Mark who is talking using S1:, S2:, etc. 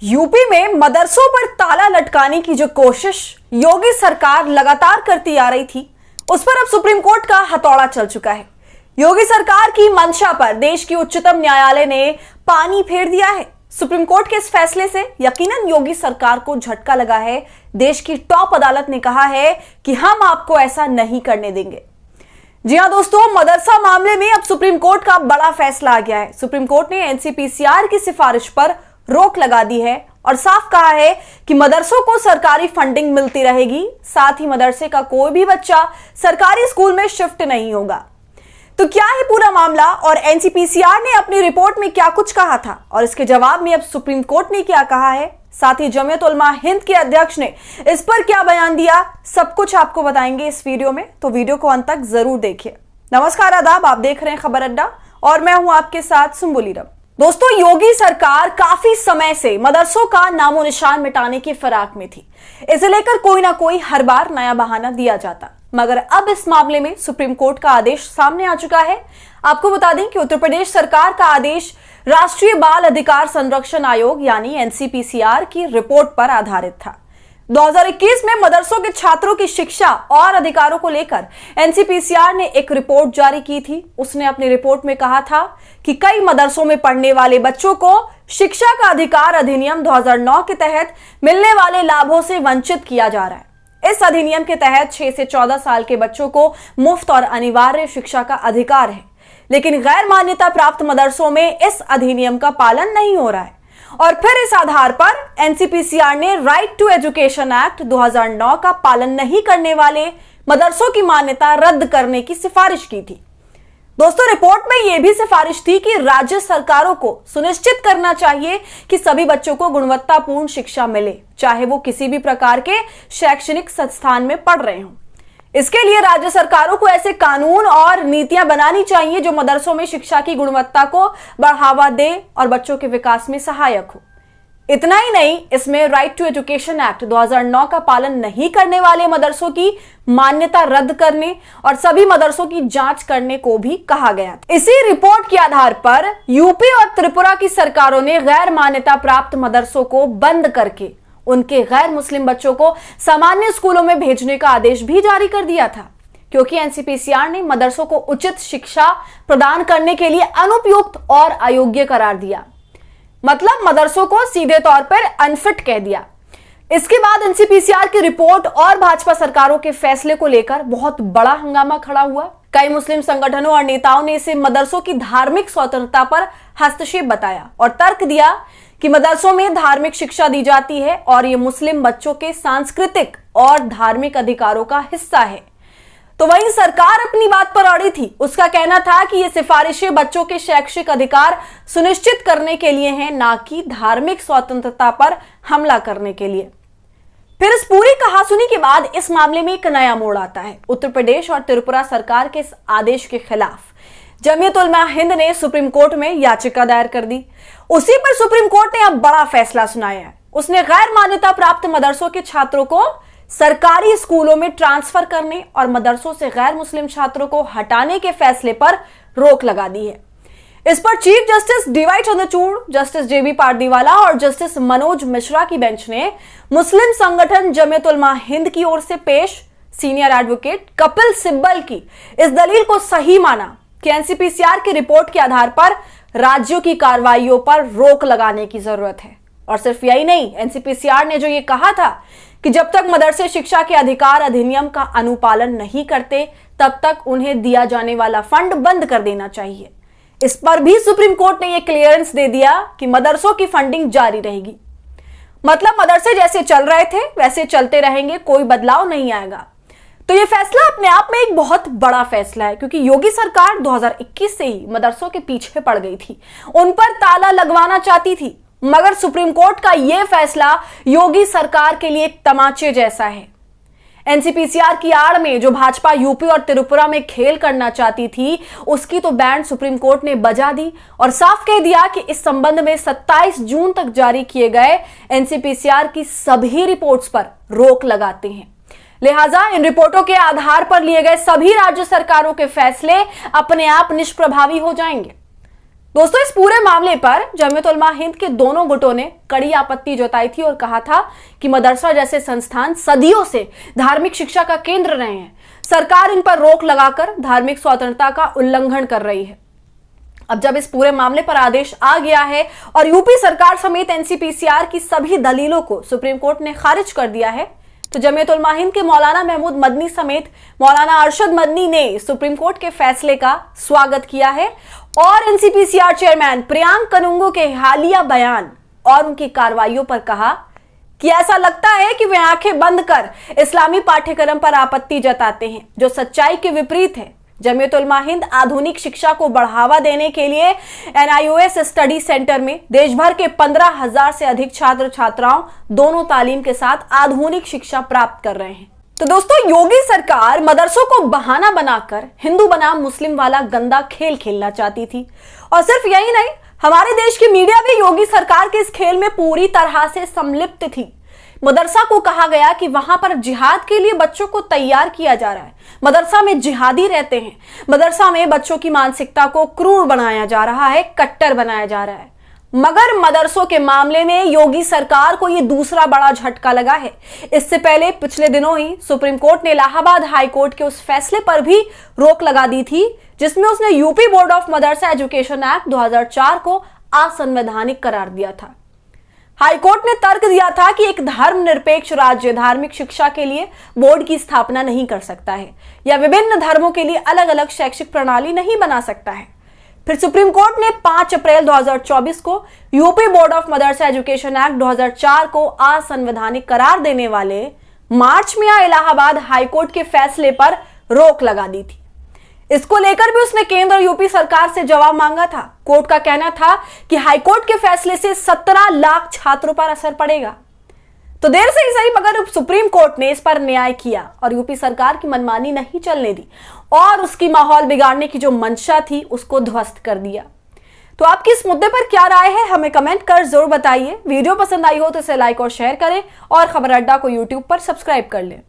S1: UP में मदरसों पर ताला लटकाने की जो कोशिश योगी सरकार लगातार करती आ रही थी, उस पर अब सुप्रीम कोर्ट का हथौड़ा चल चुका है। योगी सरकार की मंशा पर देश की उच्चतम न्यायालय ने पानी फेर दिया है। सुप्रीम कोर्ट के इस फैसले से यकीनन योगी सरकार को झटका लगा है। देश की टॉप अदालत ने कहा है कि हम आपको ऐसा नहीं करने देंगे। जी हां दोस्तों, मदरसा मामले में अब सुप्रीम कोर्ट का बड़ा फैसला आ गया है। सुप्रीम कोर्ट ने एनसीपीसीआर की सिफारिश पर रोक लगा दी है और साफ कहा है कि मदरसों को सरकारी फंडिंग मिलती रहेगी। साथ ही मदरसे का कोई भी बच्चा सरकारी स्कूल में शिफ्ट नहीं होगा। तो क्या है पूरा मामला और एनसीपीसीआर ने अपनी रिपोर्ट में क्या कुछ कहा था और इसके जवाब में अब सुप्रीम कोर्ट ने क्या कहा है, साथ ही जमीयत उलमा हिंद के अध्यक्ष ने इस पर क्या बयान दिया, सब कुछ आपको बताएंगे इस वीडियो में। तो वीडियो को अंत तक जरूर देखिए। नमस्कार, आदाब, आप देख रहे हैं खबर अड्डा और मैं हूं आपके साथ सुम्बुली रब। दोस्तों, योगी सरकार काफी समय से मदरसों का नामो निशान मिटाने की फिराक में थी। इसे लेकर कोई ना कोई हर बार नया बहाना दिया जाता, मगर अब इस मामले में सुप्रीम कोर्ट का आदेश सामने आ चुका है। आपको बता दें कि उत्तर प्रदेश सरकार का आदेश राष्ट्रीय बाल अधिकार संरक्षण आयोग यानी एनसीपीसीआर की रिपोर्ट पर आधारित था। 2021 में मदरसों के छात्रों की शिक्षा और अधिकारों को लेकर एनसीपीसीआर ने एक रिपोर्ट जारी की थी। उसने अपनी रिपोर्ट में कहा था कि कई मदरसों में पढ़ने वाले बच्चों को शिक्षा का अधिकार अधिनियम 2009 के तहत मिलने वाले लाभों से वंचित किया जा रहा है। इस अधिनियम के तहत 6 से 14 साल के बच्चों को मुफ्त और अनिवार्य शिक्षा का अधिकार है, लेकिन गैर मान्यता प्राप्त मदरसों में इस अधिनियम का पालन नहीं हो रहा है। और फिर इस आधार पर एनसीपीसीआर ने राइट टू एजुकेशन एक्ट 2009 का पालन नहीं करने वाले मदरसों की मान्यता रद्द करने की सिफारिश की थी। दोस्तों, रिपोर्ट में यह भी सिफारिश थी कि राज्य सरकारों को सुनिश्चित करना चाहिए कि सभी बच्चों को गुणवत्तापूर्ण शिक्षा मिले, चाहे वो किसी भी प्रकार के शैक्षणिक संस्थान में पढ़ रहे हों। इसके लिए राज्य सरकारों को ऐसे कानून और नीतियां बनानी चाहिए जो मदरसों में शिक्षा की गुणवत्ता को बढ़ावा दे और बच्चों के विकास में सहायक हो। इतना ही नहीं, इसमें राइट टू एजुकेशन एक्ट 2009 का पालन नहीं करने वाले मदरसों की मान्यता रद्द करने और सभी मदरसों की जांच करने को भी कहा गया था। इसी रिपोर्ट के आधार पर यूपी और त्रिपुरा की सरकारों ने गैर मान्यता प्राप्त मदरसों को बंद करके उनके गैर मुस्लिम बच्चों को सामान्य स्कूलों में भेजने का आदेश भी जारी कर दिया था, क्योंकि एनसीपीसीआर ने मदरसों को उचित शिक्षा प्रदान करने के लिए अनुपयुक्त और अयोग्य करार दिया। मतलब मदरसों को सीधे तौर पर अनफिट कह दिया। इसके बाद एनसीपीसीआर की रिपोर्ट और भाजपा सरकारों के फैसले को लेकर बहुत बड़ा हंगामा खड़ा हुआ। कई मुस्लिम संगठनों और नेताओं ने इसे मदरसों की धार्मिक स्वतंत्रता पर हस्तक्षेप बताया और तर्क दिया कि मदरसों में धार्मिक शिक्षा दी जाती है और ये मुस्लिम बच्चों के सांस्कृतिक और धार्मिक अधिकारों का हिस्सा है। तो वहीं सरकार अपनी बात पर अड़ी थी। उसका कहना था कि ये सिफारिशें बच्चों के शैक्षिक अधिकार सुनिश्चित करने के लिए हैं, ना कि धार्मिक स्वतंत्रता पर हमला करने के लिए। फिर इस पूरी कहासुनी के बाद इस मामले में एक नया मोड़ आता है। उत्तर प्रदेश और त्रिपुरा सरकार के इस आदेश के खिलाफ जमीयत उलमा हिंद ने सुप्रीम कोर्ट में याचिका दायर कर दी। उसी पर सुप्रीम कोर्ट ने अब बड़ा फैसला सुनाया है। उसने गैर मान्यता प्राप्त मदरसों के छात्रों को सरकारी स्कूलों में ट्रांसफर करने और मदरसों से गैर मुस्लिम छात्रों को हटाने के फैसले पर रोक लगा दी है। इस पर chief justice D Y Chandrachud, justice J B Pardiwala और जस्टिस मनोज मिश्रा की बेंच ने मुस्लिम संगठन जमीयत उलमा हिंद की ओर से पेश सीनियर एडवोकेट कपिल सिब्बल की इस दलील को सही माना कि एनसीपीसीआर की रिपोर्ट के आधार पर राज्यों की कार्रवाइयों पर रोक लगाने की जरूरत है। और सिर्फ यही नहीं, एनसीपीसीआर ने जो ये कहा था कि जब तक मदरसे शिक्षा के अधिकार अधिनियम का अनुपालन नहीं करते, तब तक उन्हें दिया जाने वाला फंड बंद कर देना चाहिए। इस पर भी सुप्रीम कोर्ट ने यह क्लियरेंस दे दिया कि मदरसों की फंडिंग जारी रहेगी। मतलब मदरसे जैसे चल रहे थे वैसे चलते रहेंगे, कोई बदलाव नहीं आएगा। तो यह फैसला अपने आप में एक बहुत बड़ा फैसला है, क्योंकि योगी सरकार 2021 से ही मदरसों के पीछे पड़ गई थी, उन पर ताला लगवाना चाहती थी। मगर सुप्रीम कोर्ट का यह फैसला योगी सरकार के लिए एक तमाचे जैसा है। एनसीपीसीआर की आड़ में जो भाजपा यूपी और त्रिपुरा में खेल करना चाहती थी, उसकी तो बैंड सुप्रीम कोर्ट ने बजा दी और साफ कह दिया कि इस संबंध में 27 जून तक जारी किए गए एनसीपीसीआर की सभी रिपोर्ट्स पर रोक लगाते हैं। लिहाजा इन रिपोर्टों के आधार पर लिए गए सभी राज्य सरकारों के फैसले अपने आप निष्प्रभावी हो जाएंगे। दोस्तों, इस पूरे मामले पर जमीयत उलमा हिंद के दोनों गुटों ने कड़ी आपत्ति जताई थी और कहा था कि मदरसा जैसे संस्थान सदियों से धार्मिक शिक्षा का केंद्र रहे हैं। सरकार इन पर रोक लगाकर धार्मिक स्वतंत्रता का उल्लंघन कर रही है। अब जब इस पूरे मामले पर आदेश आ गया है और यूपी सरकार समेत एनसीपीसीआर की सभी दलीलों को सुप्रीम कोर्ट ने खारिज कर दिया है, तो जमीयत उलमा हिंद के मौलाना महमूद मदनी समेत मौलाना अरशद मदनी ने सुप्रीम कोर्ट के फैसले का स्वागत किया है और एनसीपीसीआर चेयरमैन प्रियांक कनुंगो के हालिया बयान और उनकी कार्रवाइयों पर कहा कि ऐसा लगता है कि वे आंखें बंद कर इस्लामी पाठ्यक्रम पर आपत्ति जताते हैं, जो सच्चाई के विपरीत है। जमीयत उलमा हिंद आधुनिक शिक्षा को बढ़ावा देने के लिए एनआईओएस स्टडी सेंटर में देश भर के 15,000 से अधिक छात्र छात्राओं दोनों तालीम के साथ आधुनिक शिक्षा प्राप्त कर रहे हैं। तो दोस्तों, योगी सरकार मदरसों को बहाना बनाकर हिंदू बनाम मुस्लिम वाला गंदा खेल खेलना चाहती थी। और सिर्फ यही नहीं, हमारे देश की मीडिया भी योगी सरकार के इस खेल में पूरी तरह से संलिप्त थी। मदरसा को कहा गया कि वहां पर जिहाद के लिए बच्चों को तैयार किया जा रहा है, मदरसा में जिहादी रहते हैं, मदरसा में बच्चों की मानसिकता को क्रूर बनाया जा रहा है, कट्टर बनाया जा रहा है। मगर मदरसों के मामले में योगी सरकार को यह दूसरा बड़ा झटका लगा है। इससे पहले पिछले दिनों ही सुप्रीम कोर्ट ने इलाहाबाद हाई कोर्ट के उस फैसले पर भी रोक लगा दी थी जिसमें उसने UP board of Madrasa education act 2004 को असंवैधानिक करार दिया था। हाईकोर्ट ने तर्क दिया था कि एक धर्मनिरपेक्ष राज्य धार्मिक शिक्षा के लिए बोर्ड की स्थापना नहीं कर सकता है या विभिन्न धर्मों के लिए अलग अलग शैक्षिक प्रणाली नहीं बना सकता है। फिर सुप्रीम कोर्ट ने 5 अप्रैल 2024 को UP board of Madrasa education act 2004 को असंवैधानिक करार देने वाले मार्च में इलाहाबाद हाईकोर्ट के फैसले पर रोक लगा दी थी। इसको लेकर भी उसने केंद्र और यूपी सरकार से जवाब मांगा था। कोर्ट का कहना था कि हाईकोर्ट के फैसले से 17 लाख छात्रों पर असर पड़ेगा। तो देर से ही सही, मगर सुप्रीम कोर्ट ने इस पर न्याय किया और यूपी सरकार की मनमानी नहीं चलने दी और उसकी माहौल बिगाड़ने की जो मंशा थी उसको ध्वस्त कर दिया। तो आपकी इस मुद्दे पर क्या राय है, हमें कमेंट कर जरूर बताइए। वीडियो पसंद आई हो तो इसे लाइक और शेयर करें और खबर अड्डा को यूट्यूब पर सब्सक्राइब कर लें।